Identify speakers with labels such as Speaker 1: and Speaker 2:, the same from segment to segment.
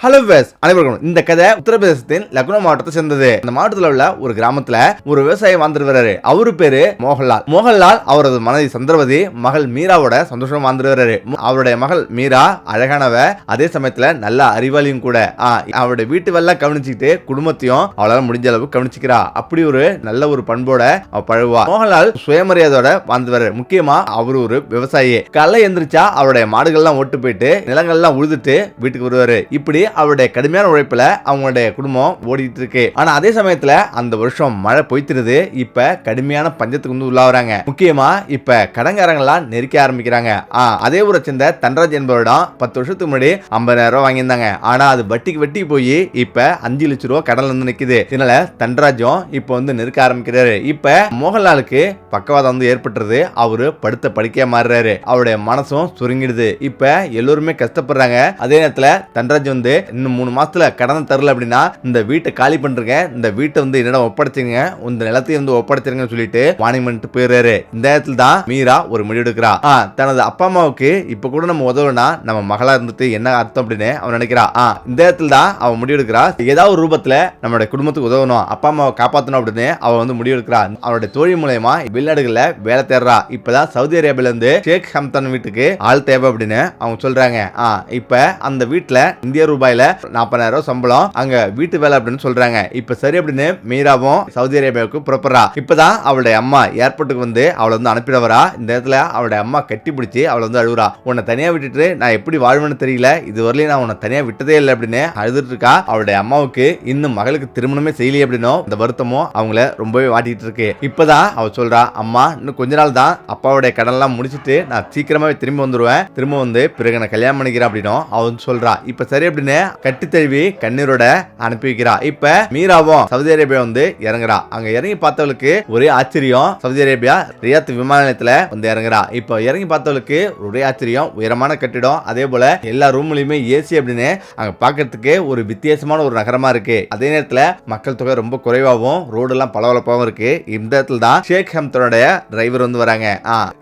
Speaker 1: Hello ways அனைவருக்கும் இந்த கதை உத்தரப்பிரதேசத்தின் லக்னோ மாவட்டத்தை சேர்ந்தது. இந்த மாவட்டத்தில் உள்ள ஒரு கிராமத்துல ஒரு விவசாயி வாழ்ந்துட்டு வர்றாரு. அவரு பேரு மோகன்லால் அவரது மனைவி சந்திரவதி, மகள் மீராவோட சந்தோஷமா வாழ்ந்துட்டு வர்றாரு. அவருடைய மகள் மீரா அழகானவ, அதே சமயத்துல நல்ல அறிவாளியும் கூட. அவருடைய வீட்டு வேலை கவனிச்சுக்கிட்டு குடும்பத்தையும் அவளால முடிஞ்ச அளவுக்கு கவனிச்சுக்கிறா. அப்படி ஒரு நல்ல ஒரு பண்போட அவ பழகுவா. மோகன்லால் சுயமரியாதையோட வாழ்ந்து வர்றாரு. முக்கியமா அவரு ஒரு விவசாயி. காலை எந்திரிச்சா அவருடைய மாடுகள்லாம் ஓட்டு போயிட்டு நிலங்கள்லாம் உழுதுட்டு வீட்டுக்கு வருவாரு. இப்படி அவருடைய கடுமையான உழைப்புல அவங்களுடைய குடும்பம் ஓடிட்டு இருக்கு. ஆனா அதே சமயத்துல அந்த வருஷம் மழை பொய்த்திருது. இப்ப கடுமையான பஞ்சத்துக்கு வந்து உள்ளாவறாங்க. முக்கியமா இப்ப கடன்காரங்களாம் நெருக்க ஆரம்பிக்கிறாங்க. அதே ஊரை சேர்ந்த தன்ராஜ் என்பவரிடம் 10 வருஷத்துக்கு முன்னாடி 50,000 ரூபாய் வாங்கியிருந்தாங்க. ஆனா அது வட்டிக்கு போய் இப்ப 5 லட்சம் ரூபாய் கடன்ல வந்து நிக்குது. இதனால தன்ராஜும் இப்ப வந்து நெருக்க ஆரம்பிக்கிறாரு. இப்ப மோகன்லாலுக்கு பக்கவாதம் வந்து ஏற்பட்டுறது. அவரு படுத்த படுக்கையா மாறுறாரு. அவருடைய மனசும் சுருங்கிடுது. இப்ப எல்லோருமே கஷ்டப்படுறாங்க. அதே நேரத்துல தன்ராஜ் வந்து இன்னும் 3 மாசத்துல கடன் தரல அப்படின்னா இந்த வீட்டை காலி பண்றீங்க, இந்த வீட்டை வந்து என்னிடம் ஒப்படைச்சிருங்க, இந்த நிலத்தையும் வந்து ஒப்படைச்சிருங்கன்னு சொல்லிட்டு வார்னிங் பண்ணிட்டு போயிடுறாரு. இந்த இடத்துல தான் மீரா ஒரு முடிவு எடுக்கிறா. தனது அப்பா அம்மாவுக்கு இப்ப கூட நம்ம உதவுனா நம்ம மகளா இருந்துட்டு என்ன அர்த்தம் அப்படின்னு அவன் நினைக்கிறா. இந்த இடத்துல தான் அவன் முடிவு எடுக்கிறா. ஏதாவது ஒரு ரூபத்துல நம்மளுடைய குடும்பத்துக்கு உதவணும், அப்பா அம்மாவை காப்பாற்றணும் அப்படின்னு அவன் வந்து முடிவு எடுக்கிறா. அவருடைய தோழி மூலமா வெளிநாடுகள்ல வேலை தேடுறா. இப்பதான் சவுதி அரேபியால இருந்து ஷேக் ஹம்தான் வீட்டுக்கு ஆள் தேவை அப்படின்னு அவங்க சொல்றாங்க. இப்ப அந்த வீட்டுல இந்திய ரூபாயில 40,000 சம்பளம், அங்க வீட்டு வேலை அப்படின்னு சொல்றாங்க. இப்ப சரி அப்படின்னு மீராவும் சவுதி அரேபியாவுக்கு புறப்படுறா. இப்பதான் அவளுடைய அம்மா ஏர்போர்ட்டுக்கு வந்து அவளை வந்து அனுப்பிடவரா. இந்த இடத்துல அவளுடைய அம்மா கட்டி பிடிச்சி அவளை வந்து அழுகுறா. உன்னை தனியா விட்டுட்டு நான் எப்படி வாழ்வேன்னு தெரியல, இதுவரையிலும் நான் உன்னை தனியா விட்டதே இல்லை அப்படின்னு அழுதுட்டு இருக்கா. அவளுடைய அம்மாவுக்கு இன்னும் மகளுக்கு திருமணமே செய்யலையே அப்படின்னும் இந்த வருத்தமும் அவங்கள ரொம்பவே வாட்டிட்டு இருக்கு. இப்பதான் அவ சொல்றா, அம்மா இன்னும் கொஞ்ச நாள் தான், அப்பாவுடைய கடன் எல்லாம் முடிச்சிட்டு நான் சீக்கிரமாவே திரும்பி வந்துருவேன், திரும்ப வந்து பிறகு நான் கல்யாணம் பண்ணிக்கிறேன் அப்படின்னும் அவன் சொல்றா. இப்ப சரி அப்படின்னு கட்டி தழுவி கண்ணீரோட அனுப்பி வைக்கிறா. இப்ப மீராவும் சவுதி அரேபியா வந்து இறங்குறா. அங்க இறங்கி பார்த்தவளுக்கு ஒரே ஆச்சரியம். சவுதி அரேபியா ரியாத் விமான நிலையத்துல வந்து இறங்குறா. இப்ப இறங்கி பார்த்தவளுக்கு ஒரே ஆச்சரியம். உயரமான கட்டிடம், அதே போல எல்லா ரூம்லயுமே ஏசி அப்படின்னு அங்க பாக்கிறதுக்கு ஒரு வித்தியாசமான ஒரு நகரமா இருக்கு. அதே நேரத்துல மக்கள் தொகை ரொம்ப குறைவாகவும் ரோடு எல்லாம் பளபளப்பாகவும் இருக்கு. இந்த இடத்துல தான் ஷேக் ஹம்தனோட டிரைவர் வந்து வராங்க.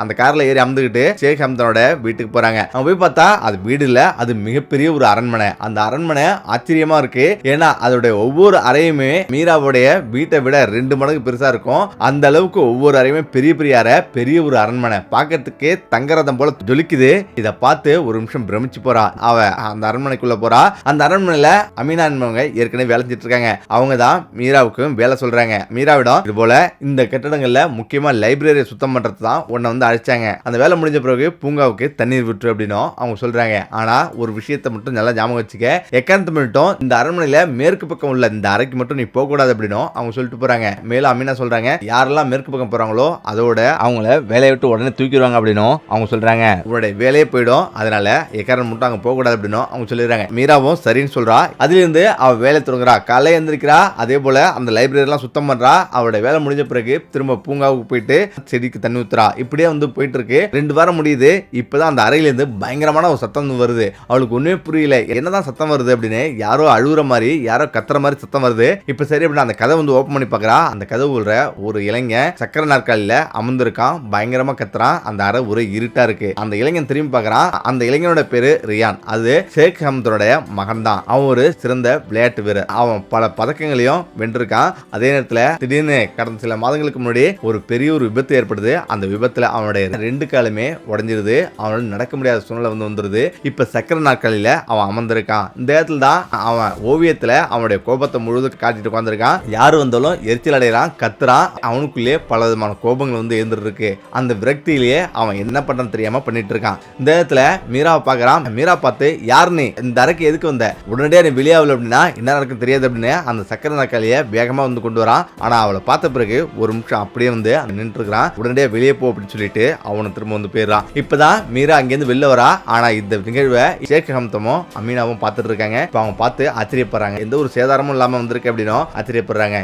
Speaker 1: அந்த கார்ல ஏறி அமர்ந்துகிட்டு ஷேக் ஹம்தனோட வீட்டுக்கு போறாங்க. அவங்க போய் பார்த்தா அது வீடு இல்ல, அது மிகப்பெரிய ஒரு அரண்மனை. அந்த அரண்மனை ஆச்சரியமா இருக்கு. ஏன்னா அதோட ஒவ்வொரு அறையுமே மீராவுடைய வீட்டை விட 2 மடங்கு பெருசா இருக்கும். அந்த அளவுக்கு ஒவ்வொரு அறையுமே பெரிய பெரிய அறை, பெரிய ஒரு அரண்மனை. பார்க்கிறதுக்கு தங்கரதம் போல ஜொலிக்குது. இத பார்த்து ஒரு நிமிஷம் பிரமிச்சு போறா. அவ அந்த அரண்மனைக்குள்ள போறா. அந்த அரண்மனையில அமீனா என்பவங்க ஏற்கனவே வேலை செஞ்சுட்டு இருக்காங்க. அவங்க தான் மீராவுக்கு வேலை சொல்றாங்க. மீராவிடம் இது போல இந்த கட்டடங்கள்ல முக்கியமா லைப்ரரியை சுத்தம் பண்றது தான் உன்னை வந்து அழைச்சாங்க, அந்த வேலை முடிஞ்ச பிறகு பூங்காவுக்கு தண்ணீர் விட்டு அப்படின்னு அவங்க சொல்றாங்க. ஆனா ஒரு விஷயத்தை மட்டும் நல்லா ஞாபகம் வச்சுக்க, எக்காரணத்தை மட்டும் இந்த அரண்மனையில மேற்கு பக்கம் உள்ள இந்த அறைக்கு மட்டும் நீ போக கூடாது அப்படின்னு அவங்க சொல்லிட்டு போறாங்க. மேலும் அமீனா சொல்றாங்க, யாரெல்லாம் மேற்கு பக்கம் போறாங்களோ அதோட அவங்கள வேலையை விட்டு உடனே தூக்கிடுவாங்க அப்படின்னு அவங்க சொல்றாங்க. உங்களுடைய வேலையே போயிடும், அதனால எக்காரணம் மட்டும் அங்க போக கூடாது அப்படின்னு அவங்க சொல்லிடுறாங்க. மீராவும் சரின்னு சொல்றா. அதுல இருந்து அவ வேலை தொடங்குறா. காலை எந்திரிக்கிறா. அதே போல அந்த லைப்ரரி எல்லாம் சுத்தம் பண்றா. அவருடைய வேலை முடிஞ்ச பிறகு திரும்ப பூங்காவுக்கு போயிட்டு செடிக்கு தண்ணி ஊத்துறா. இப்படியே வந்து போயிட்டு இருக்கு. 2 வாரம் முடியுது. இப்பதான் அந்த அறையில இருந்து பயங்கரமான ஒரு சத்தம் வருது. அவளுக்கு ஒண்ணுமே புரியல, என்னதான் சத்தம் வருது அப்படின்னு. யாரோ அழுகுற மாதிரி, யாரோ கத்துற மாதிரி சத்தம் வருது. இப்ப சரி அப்படின்னா அந்த கதவை வந்து ஓபன் பண்ணி பாக்குறா. அந்த கதவு உள்ள ஒரு இளைஞன் சக்கர நாற்காலியில அமர்ந்திருக்கான். பயங்கரமா கத்துறான். அந்த அறை ஒரு இருட்டா இருக்கு. அந்த இளைஞன் திரும்பி பாக்குறான். அந்த இளைஞனோட பேரு ரியான். அது ஷேக் ஹம்தனோட மகன் தான். அவன் ஒரு சிறந்த விளையாட்டு வீரர். அவன் பல பதக்கங்களையும் வென்றிருக்கான். அதே நேரத்துல திடீர்னு கடந்த சில மாதங்களுக்கு முன்னாடி ஒரு பெரிய ஒரு விபத்து ஏற்படுது. அந்த விபத்துல அவனுடைய 2 காலுமே உடைஞ்சிருது. அவனால நடக்க முடியாத சூழ்நிலை வந்து வந்துருது. இப்ப சக்கர நாற்காலியில அவன் அமர்ந்திருக்கான். இந்த இடத்துல தான் அவன் ஓவியத்துல அவனுடைய கோபத்தை முழுவதும் காட்டிட்டு உட்கார்ந்திருக்கான். யாரு வந்தாலும் எரிச்சல் அடைகிறான், கத்துறான். அவனுக்குள்ளே பல விதமான கோபங்கள் வந்து எழுந்துட்டு இருக்கு. அந்த விரக்தியிலேயே அவன் என்ன பண்றான்னு தெரியாம பண்ணிட்டு இருக்கான். இந்த இடத்துல மீராவை பாக்குறான். மீரா பார்த்து, யார் நீ, இந்த அறைக்கு எதுக்கு வந்த, உடனடியா நீ வெளியாகல அப்படின்னா என்ன நடக்கும் தெரியாது அப்படின்னு அந்த சக்கர நாற்காலியை வேகமா வந்து கொண்டு வரான். ஆனா அவளை பார்த்த பிறகு ஒரு நிமிஷம் அப்படியே வந்து நின்று இருக்கிறான். உடனடியா வெளியே போ அப்படின்னு சொல்லிட்டு அவனை திரும்ப வந்து போயிடுறான். இப்பதான் மீரா அங்கிருந்து வெளில வரா. ஆனா இந்த நிகழ்வை ஷேக் ஹம்தமும் அமீனாவும் பார்த்துட்டு இருக்காங்க. இப்ப அவங்க பார்த்து ஆச்சரியப்படுறாங்க. எந்த ஒரு சேதாரமும் இல்லாம வந்திருக்கு அப்படின்னு ஆச்சரியப்படுறாங்க.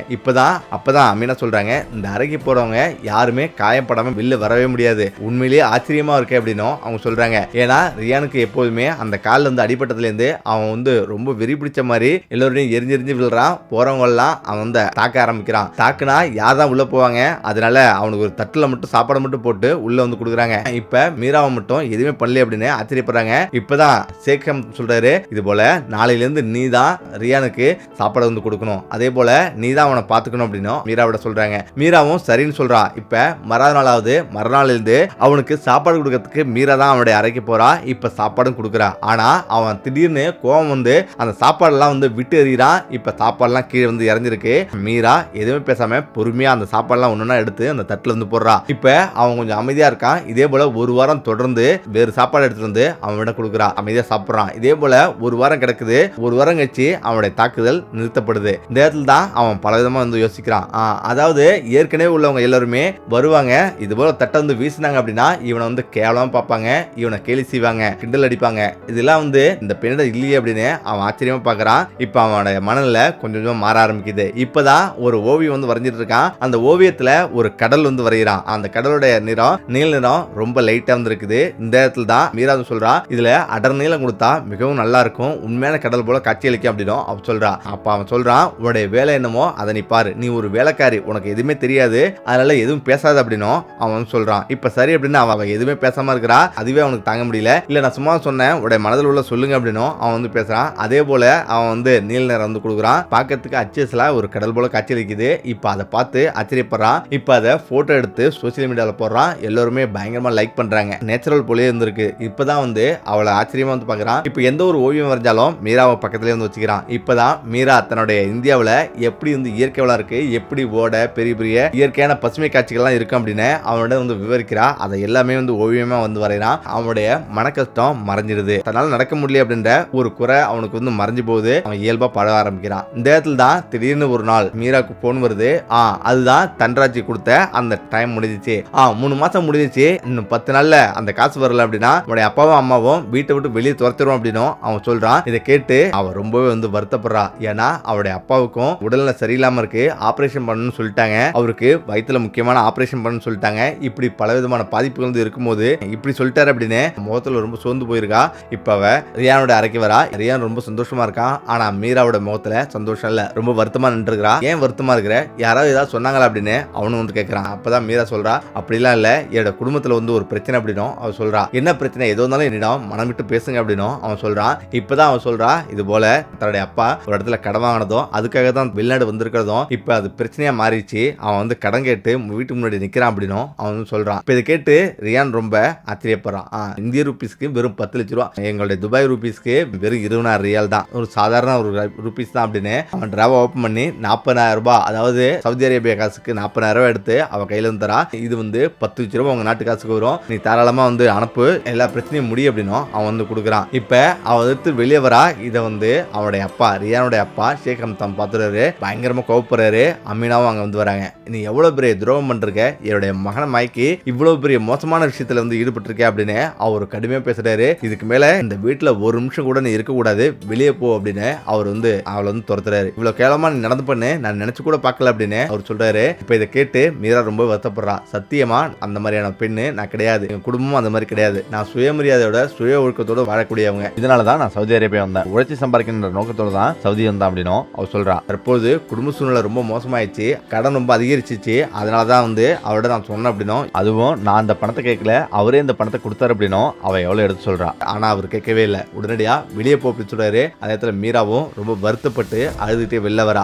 Speaker 1: அப்பதான் அமீனா சொல்றாங்க, இந்த அறைக்கு போறவங்க யாருமே காயப்படாம வெளில வரவே முடியாது, உண்மையிலேயே ஆச்சரியமா இருக்கு அப்படின்னு அவங்க சொல்றாங்க. ஏன்னா ரியானுக்கு எப்போதுமே அந்த காலில் வந்து அடிபட்டதுல இருந்து அவன் வந்து ரொம்ப வெறி பிடிச்ச மாதிரி எல்லோரையும் எரிஞ்செறிஞ்சு விழுறான். போறவங்க எல்லாம் அவன் வந்து தாக்க ஆரம்பிக்கிறான். தாக்குனா யார் தான் உள்ள போவாங்க, அதனால அவனுக்கு ஒரு தட்டுல மட்டும் சாப்பாடு மட்டும் போட்டு உள்ள வந்து கொடுக்குறாங்க. இப்ப மீராவை மட்டும் எதுவுமே பண்ணல அப்படின்னு ஆச்சரியப்படுறாங்க. இப்பதான் ஷேக் ஹம்தன் சொல்றாரு, இது போல போல நாளையிலேருந்து நீ தான் ரியானுக்கு சாப்பாடு வந்து கொடுக்கணும், அதே போல நீ தான் அவனை பாத்துக்கணும் அப்படின்னு மீராவிட சொல்றாங்க. மீராவும் சரின்னு சொல்றா. இப்ப மறுநாள் இருந்து அவனுக்கு சாப்பாடு கொடுக்கறதுக்கு மீரா தான் அவனுடைய அறைக்கு போறா. இப்ப சாப்பாடும் கொடுக்குறா. ஆனா அவன் திடீர்னு கோவம் வந்து அந்த சாப்பாடெல்லாம் வந்து விட்டு எறிகிறான். இப்ப சாப்பாடுலாம் கீழே வந்து இறஞ்சிருக்கு. மீரா எதுவுமே பேசாம பொறுமையா அந்த சாப்பாடுலாம் ஒன்னொன்னா எடுத்து அந்த தட்டுல வந்து போடுறா. இப்ப அவன் கொஞ்சம் அமைதியா இருக்கான். இதே போல ஒரு வாரம் தொடர்ந்து வேறு சாப்பாடு எடுத்துட்டு வந்து அவன் கொடுக்குறா. அமைதியா சாப்பிடுறான். இதே போல ஒரு வாரம் கிடக்குது. ஒரு வாரம் கழிச்சு அவனுடைய தாக்குதல் நிறுத்தப்படுது. இந்த இடத்துல தான் அவன் பலவிதமா வந்து யோசிக்கிறான். அதாவது ஏற்கனவே உள்ளவங்க எல்லாருமே வருவாங்க, இது போல தட்டை வந்து வீசினாங்க அப்படின்னா இவனை வந்து கேவலமா பார்ப்பாங்க, இவனை கேலி செய்வாங்க, கிண்டல் அடிப்பாங்க. இதெல்லாம் வந்து இந்த பெண்ணை இல்லையே அப்படின்னு அவன் ஆச்சரியமா பார்க்கறான். இப்ப அவனோட மனநிலை கொஞ்சம் கொஞ்சம் மாற ஆரம்பிக்குது. இப்பதான் ஒரு ஓவியம் வந்து வரைஞ்சிட்டு இருக்கான். அந்த ஓவியத்துல ஒரு கடல் வந்து வரைகிறான். அந்த கடலுடைய நிறம் நீல நிறம் ரொம்ப லைட்டா வந்து இருக்குது. இந்த இடத்துல தான் மீரா சொல்றா, இதுல அடர் நீளம் கொடுத்தா மிகவும் நல்லா இருக்கும், உண்மையான கடல் போல காட்சியளிக்கும் அப்படின்னு அவன் சொல்றா. அப்ப அவன் சொல்றான், உன்னுடைய வேலை என்னமோ அதை நீ பாரு, நீ ஒரு வேலைக்காரி, உனக்கு எதுவுமே தெரியாது, அதனால எதுவும் பேசாது அப்படின்னும் அவன் சொல்றான். இப்ப சரி அப்படின்னு அவன் எதுவுமே பேசாம இருக்கிறா. அதுவே அவனுக்கு தாங்க முடியல. இல்ல நான் சும்மா சொன்னேன், உடைய மனதில் உள்ள சொல்லுங்க அப்படின்னும் அவன் வந்து பேசுறான். அதே போல அவன் வந்து நீல நிறம் வந்து கொடுக்குறான். பார்க்கறதுக்கு அச்சஸ்ல ஒரு கடல் போல காட்சியளிக்குது. இப்ப அதை பார்த்து ஆச்சரியப்படுறான். இப்ப அதை போட்டோ எடுத்து சோசியல் மீடியால போடுறான். எல்லாருமே பயங்கரமா லைக் பண்றாங்க. நேச்சுரல் போலயே இருந்திருக்கு. இப்பதான் வந்து அவளை ஆச்சரியமா வந்து பாக்குறான். இப்ப எந்த ஒரு ஓவியம் வரைஞ்சாலும் மீராவை பக்கத்திலே வந்து வச்சுக்கிறான். இப்பதான் மீரா தன்னுடைய இந்தியாவில் எப்படி வந்து இயற்கை வளம் இருக்கு, எப்படி ஓட பெரிய பெரிய இயற்கையான பசுமை காட்சிகள்லாம் இருக்கும் அப்படின்னு அவனோட வந்து விவரிக்கிறா. அதை எல்லாமே வந்து ஓவியமா வந்து வரைகிறான். அவனுடைய மன கஷ்டம் மறைஞ்சிடுது. தன்னால நடக்க முடியல அப்படின்ற ஒரு குறை அவனுக்கு வந்து மறைஞ்சு போகுது. அவன் இயல்பா பழ ஆரம்பிக்கிறான். இந்த இடத்துல தான் திடீர்னு ஒரு நாள் மீராக்கு போன் வருது. அதுதான் தன்ராஜ் கொடுத்த அந்த டைம் முடிஞ்சிச்சு. 3 மாசம் முடிஞ்சிச்சு, இன்னும் 10 நாள்ல அந்த காசு வரல அப்படின்னா உடைய அப்பாவும் அம்மாவும் வீட்டை விட்டு வெளியே துரத்திடும் அப்படின்னு அவன் சொல்றான். இதை கேட்டு அவன் ரொம்பவே வந்து வருத்தப்படுறா. ஏன்னா அவருடைய அப்பாவுக்கும் உடல்நல சரியில்லாம இருக்கு, ஆபரேஷன் பண்ணணும்னு சொல்லிட்டாங்க. அவருக்கு வயிற்றுல முக்கியமான ஆபரேஷன் பண்ணணும்னு சொல்லிட்டாங்க. இப்படி பலவிதமான பாதிப்புகள் வந்து இருக்கும்போது இப்படி சொல்லிட்டாரு அப்படின்னு முகத்துல ரொம்ப சோர்ந்து போயிருக்கா. இப்ப அவ ரியானோட அறைக்கு வரா. ரியான் ரொம்ப சந்தோஷமா இருக்கான். ஆனா மீராவோட முகத்துல சந்தோஷம் இல்ல, ரொம்ப வருத்தமா நின்று இருக்கிறா. ஏன் வருத்தமா இருக்கிற, யாராவது ஏதாவது சொன்னாங்களா அப்படின்னு அவனு வந்து கேட்கறான். அப்பதான் மீரா சொல்றா, அப்படிலாம் இல்ல, என்னோட குடும்பத்துல வந்து ஒரு பிரச்சனை அப்படின்னும் அவ சொல்றா. என்ன பிரச்சனை, எது வந்தாலும் என்னிடம் மனம் விட்டு பேசுங்க அப்படின்னும் அவன் சொல்றான். இப்பதான் அவன் சொல்றா, இது போல தன்னுடைய அப்பா ஒரு இடத்துல கடன் வாங்கினதும் அதுக்காக தான் வெளிநாடு வந்திருக்கிறதும் இப்ப அது பிரச்சனையா மாறிடுச்சு, அவன் வந்து கடன் கேட்டு வீட்டுக்கு முன்னாடி நிக்கிறான் அப்படின்னும் அவன் வந்து சொல்றான். இப்ப இதை கேட்டு ரியான் ரொம்ப ஆச்சரியப்படுறான். இந்திய ரூபீஸ்க்கு வெறும் 10 லட்சம் ரூபா, எங்களுடைய துபாய் ரூபீஸ்க்கு வெறும் 20,000 ரியால் தான், ஒரு சாதாரண ஒரு ரூபீஸ் தான் அப்படின்னு அவன் டிராவா ஓப்பன் பண்ணி 40,000 ரூபாய், அதாவது சவுதி அரேபியா காசுக்கு 40,000 ரூபாய் எடுத்து அவன் கையில இருந்து தரா. இது வந்து 10 லட்சம் ரூபாய் உங்க நாட்டு காசுக்கு வரும், நீ தாராளமா வந்து அனுப்பு, எல்லா பிரச்சனையும் முடியும் அப்படின்னு அவன் வந்து கொடுக்குறான். இப்ப அவன் எடுத்து வெளியே வரா. இதை வந்து அவனுடைய அப்பா, ரியானுடைய அப்பா ஷேக் ஹம்தாம் பார்த்துறாரு. பயங்கரமா கோவப்படுறாரு. அமீனாவும் அங்க வந்து வராங்க. நீ எவ்வளவு பெரிய துரோகம் பண்றீங்க, என்னுடைய மகனை மயக்கி இவ்வளவு பெரிய மோசமான விஷயத்துல வந்து ஈடுபட்டிருக்க அப்படின்னு அவர் கடுமையா பேசுறாரு. இதுக்கு மேல இந்த வீட்டுல ஒரு நிமிஷம் கூட நீ இருக்க கூடாது, வெளியே போ அப்படின்னு அவர் வந்து அவளை வந்து துரத்துறாரு. இவ்வளவு கேவலமா நீ நடந்து பண்ணு, நான் நினைச்சு கூட பார்க்கல அப்படின்னு அவர் சொல்றாரு. இப்ப இதை கேட்டு மீரா ரொம்ப வருத்தப்படுறா. சத்தியமா அந்த மாதிரியான பெண்ணு நான் கிடையாது, என் குடும்பமும் அந்த மாதிரி கிடையாது, நான் சுயமரியாதையோட சுய ஒழுக்கத்தோட வாழக்கூடியவங்க, இதனாலதான் நான் சவுதி அரேபியா வந்தேன், உழைச்சி சம்பாதிக்கின்ற நோக்கத்தோட தான் சவுதி வந்தேன் அப்படின்னு அவர் சொல்றா. தற்போது குடும்ப சூழ்நிலை ரொம்ப மோசமாயிடுச்சு, கடன் ரொம்ப அதிகரிச்சிச்சு, அதனாலதான் வந்து அவரோட நான் சொன்னேன் அப்படின்னும், அதுவும் நான் அந்த பணத்தை கேட்கல, அவரே இந்த பணத்தை கொடுத்தாரு அப்படின்னும் அவ எவ்வளவு எடுத்து சொல்றா. ஆனா அவர் கேட்கவே இல்லை, உடனடியா வெளியே போ அப்படின்னு சொல்றாரு. அதே இடத்துல மீராவும் ரொம்ப வருத்தப்பட்டு அழுதுகிட்டே வெளில வரா.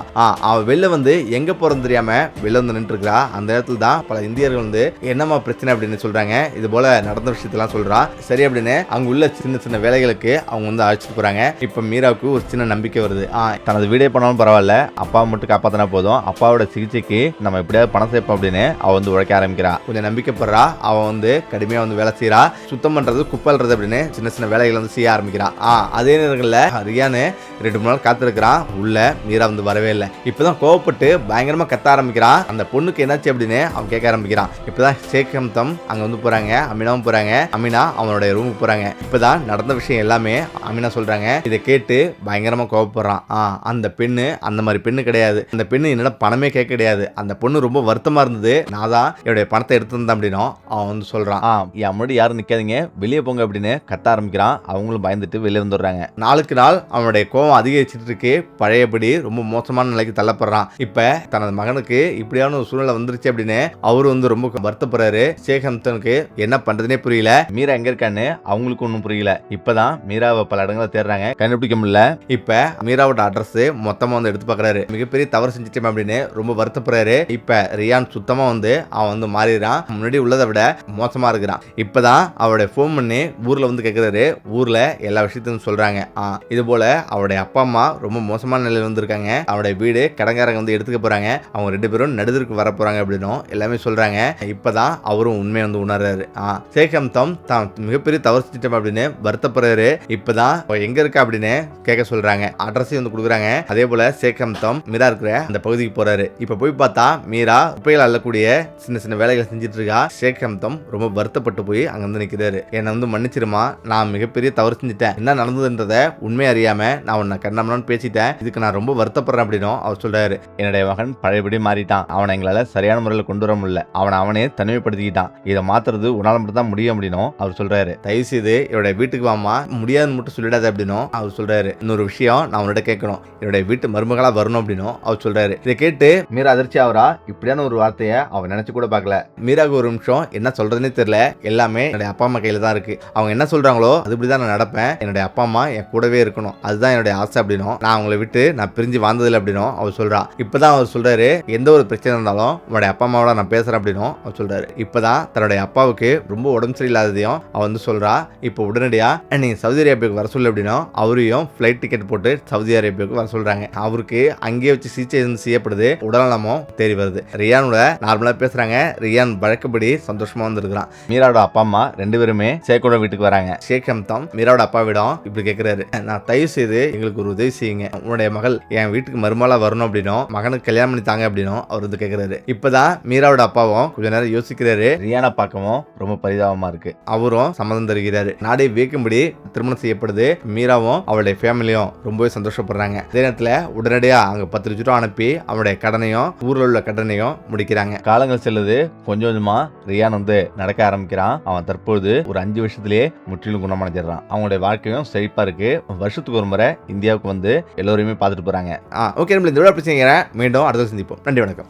Speaker 1: அவ வெளில வந்து எங்க போறது தெரியாம வெளில வந்து நின்று இருக்கா. அந்த இடத்துல தான் பல இந்தியர்கள் வந்து என்னமா பிரச்சனை அப்படின்னு சொல்றாங்க. இது போல நடந்த விஷயத்தெல்லாம் சொல்றா. சரி அப்படின்னு அங்க உள்ள சின்ன சின்ன வேலைகளுக்கு அவங்க வந்து அழைச்சிட்டு போறாங்க. இப்ப மீராவுக்கு ஒரு சின்ன நம்பிக்கை வருது. தனது வீடே பண்ணாலும் பரவாயில்ல, அப்பாவை மட்டும் காப்பாத்தினா போதும், அப்பாவோட சிகிச்சைக்கு நம்ம எப்படியாவது பணம் சேர்ப்போம் அப்படின்னு அவ வந்து உழைக்க ஆரம்பிக்கிறா. கொஞ்சம் நம்பிக்கைப்படுறா. அவன் வந்து கடுமையா வந்து வேலை செய்யறா. சுத்தம் பண்றது, குப்பல்றது அப்படின்னு சின்ன சின்ன வேலைகளை வந்து செய்ய ஆரம்பிக்கிறா. அதே நேரங்கள்ல ரியானு 2 நாள் காத்திருக்கிறான். உள்ள மீரா வந்து வரவே இல்லை. இப்பதான் கோவப்பட்டு பயங்கரமா கத்த ஆரம்பிக்கிறான். அந்த பொண்ணுக்கு என்னாச்சு அப்படின்னு அவன் கேட்க ஆரம்பிக்கிறான். இப்பதான் ஷேக் ஹம்தாம் அங்க வந்து போறாங்க. அமீனாவும் போறாங்க. அமீனா அவனுடைய ரூமுக்கு போறாங்க. இப்பதான் நடந்த விஷயம் எல்லாமே அமீனா சொல்றாங்க. இதை கேட்டு பயங்கரமா கோவப்படுறான். அந்த பெண்ணு அந்த மாதிரி பெண்ணு கிடையாது, அந்த பெண்ணு என்னோட பணமே கேட்க கிடையாது, அந்த பொண்ணு ரொம்ப வருத்தமா இருந்தது, நான் தான் என்னுடைய பணத்தை எடுத்திருந்தேன் அப்படின்னு அவன் வந்து சொல்றான். என் முன்னாடி யாரும் நிக்காதீங்க, வெளியே போங்க அப்படின்னு கத்த ஆரம்பிக்கிறான். அவங்களும் பயந்துட்டு வெளியே வந்துடுறாங்க. நாளுக்கு நாள் அவனுடைய கோபம் அதிகரிச்சுட்டு இருக்கு. பழையபடி ரொம்ப மோசமான நிலைக்கு தள்ளப்படுறான். இப்ப தனது மகனுக்கு இப்படியான ஒரு சூழ்நிலை வந்துருச்சு அப்படின்னு அவரு வந்து ரொம்ப வருத்தப்படுறாரு. ஷேக் ஹம்தானுக்கு என்ன பண்றதுனே புரியல. மீரா எங்க இருக்கான்னு அவங்களுக்கு ஒன்றும் புரியல. இப்பதான் மீராவை பல இடங்களை தேடுறாங்க. தேடுறாங்க, கண்டுபிடிக்க முடியல. இப்ப மீராவோட அட்ரஸ் மொத்தமா வந்து எடுத்து பாக்குறாரு. மிகப்பெரிய தவறு செஞ்சிட்டேன் அப்படின்னு ரொம்ப வருத்தப்படுறாரு. இப்ப ரியான் சுத்தமா வந்து அவன் வந்து மாறிடுறான். முன்னாடி உள்ளதை விட மோசமா இருக்கிறான். இப்பதான் அவருடைய போன் பண்ணி ஊர்ல வந்து கேக்குறாரு. ஊர்ல எல்லா விஷயத்தையும் சொல்றாங்க. இது போல அவருடைய அப்பா அம்மா ரொம்ப மோசமான நிலையில வந்திருக்காங்க. அவருடைய வீடு கடங்காரங்க வந்து எடுத்துக்க போறாங்க. அவங்க 2 பேரும் நடுதருக்கு வர போறாங்க அப்படின்னு எல்லாமே சொல்றாங்க. இப்பதான் அவரும் உண்மையை வந்து உணர்றாரு. சேகம்தம் தான் மிகப்பெரிய தவறு செஞ்சிட்டோம் அப்படின்னு வருத்தப்படுறாரு. இப்பதான் எங்க இருக்கா அப்படின்னு கேட்க சொல்றாங்க. அட்ரஸ் வந்து கொடுக்குறாங்க. அதே போல சேகம்தம் மீரா இருக்கிற அந்த பகுதிக்கு போறாரு. இப்ப போய் பார்த்தா மீரா குப்பைகள் அள்ளக்கூடிய சின்ன சின்ன வேலைகளை செஞ்சுட்டு இருக்கா. சேகம்தம் ரொம்ப வருத்தப்பட்டு போய் அங்க வந்து நிக்கிறாரு. என்னை வந்து மன்னிச்சிருமா, நான் மிகப்பெரிய தவறு செஞ்சுட்டேன். என்ன நடந்ததுன்றத உண்மையை அறியாம நான் உன்னை கண்ணாமன்னு பேசிட்டேன். இதுக்கு நான் ரொம்ப வருத்தப்படுறேன் அப்படின்னு அவர் சொல்றாரு. என்னுடைய மகன் பழையபடி மாறிட்டான். அவனை எங்களால சரியான முறையில் கொண்டு வர முடியல. அவனே தனிமைப்படுத்திக்கிட்டான். இதை மாத்துறது உன்னால மட்டும் தான் முடியும் அப்படின்னும் அவர் சொல்றாரு. தயவு செய்து என்னுடைய வீட்டுக்கு வாமா, முடியாதுன்னு மட்டும் சொல்லிடாத அப்படின்னும் அவர் சொல்றாரு. இன்னொரு விஷயம் நான் உன்னிட்ட கேட்கணும், என்னுடைய வீட்டு மருமகளா வரணும் அப்படின்னும் அவர் சொல்றாரு. இதை கேட்டு மீரா அதிர்ச்சி ஆவரா. இப்படியான ஒரு வார்த்தையை அவன் நினைச்சு கூட பார்க்கல. மீராவுக்கு ஒரு நிமிஷம் என்ன சொல்றதுன்னே தெரியல. எல்லாமே என்னுடைய அப்பா அம்மா கையில தான் இருக்கு. அவங்க என்ன சொல்றாங்களோ அதுபடிதான் நான் நடப்பேன். என்னுடைய அப்பா அம்மா என் கூடவே இருக்கணும், அதுதான் என்னுடைய ஆசை அப்படின்னும், நான் அவங்களை விட்டு நான் பிரிஞ்சு வாழ்ந்ததில்லை அப்படின்னும் அவர் சொல்றா. இப்பதான் அவர் சொல்றாரு, எந்த ஒரு பிரச்சனை இருந்தாலும் உன்னுடைய அப்பா அம்மாவோட நான் பேசுறேன் அப்படின்னும் அவர் சொல்றாரு. இப்பதான் தன்னுடைய அப்பாவுக்கு ரொம்ப உடம்பு சரியில்லாததையும் அவ வந்து சொல்றா. இப்போ உடனடியா நீங்க சவுதி அரேபியாவுக்கு வர சொல்லு அப்படின்னும் அவரையும் ஃபிளைட் டிக்கெட் போட்டு சவுதி அரேபியாவுக்கு வர சொல்றாங்க. அவருக்கு அங்கேயே வச்சு சிகிச்சை செய்யப்படுது. உடல்நலமும் தேறி வருது. ரியானோட நார்மலா பேசுறாங்க. ரியான் வழக்கப்படி சந்தோஷமா வந்திருக்கிறான். மீராவோட அப்பா அம்மா 2 பேருமே ஷேக்கோட வீட்டுக்கு வராங்க. ஷேக் ஹம்தம் மீராவோட அப்பாவிடம் இப்படி கேட்கிறாரு, நான் தயவு செய்து எங்களுக்கு ஒரு உதவி செய்யுங்க. உன்னுடைய மகள் என் வீட்டுக்கு மருமகளா வரணும் அப்படின்னும் மகனுக்கு கல்யாணம் பண்ணி தாங்க அப்படின்னும் அவர் வந்து கேட்கிறாரு. இப்பதான் மீராவோட அப்பாவும் கொஞ்ச நேரம் யோசிக்கிறாரு. ரியானா பார்க்கவும் ரொம்ப பரிதாபமா இருக்கு. அவரும் சம்மதம் தருகிறாரு. நாடே வியக்கும்படி திருமணம் செய்யப்படுது. மீராவும் அவளுடைய ஃபேமிலியும் ரொம்பவே சந்தோஷப்படுறாங்க. அதே நேரத்தில் உடனடியா அங்க 10 லட்சம் ரூபாய் அனுப்பி அவனுடைய கடனையும் ஊர்ல உள்ள கடனையும் முடிக்கிறாங்க. காலங்கள் செல்லுது. கொஞ்சம் கொஞ்சமா ரியான் வந்து நடக்க ஆரம்பிக்கிறான். அவன் தற்போது ஒரு 5 வருஷத்திலேயே முற்றிலும் குணமடைஞ்சிடறான். அவங்களுடைய வாழ்க்கையும் செழிப்பா இருக்கு. வருஷத்துக்கு ஒரு முறை இந்தியாவுக்கு வந்து எல்லோரையுமே பார்த்துட்டு போறாங்க. ஓகே, இந்த விட பிரச்சனை மீண்டும் அடுத்த சந்திப்போம். நன்றி, வணக்கம்.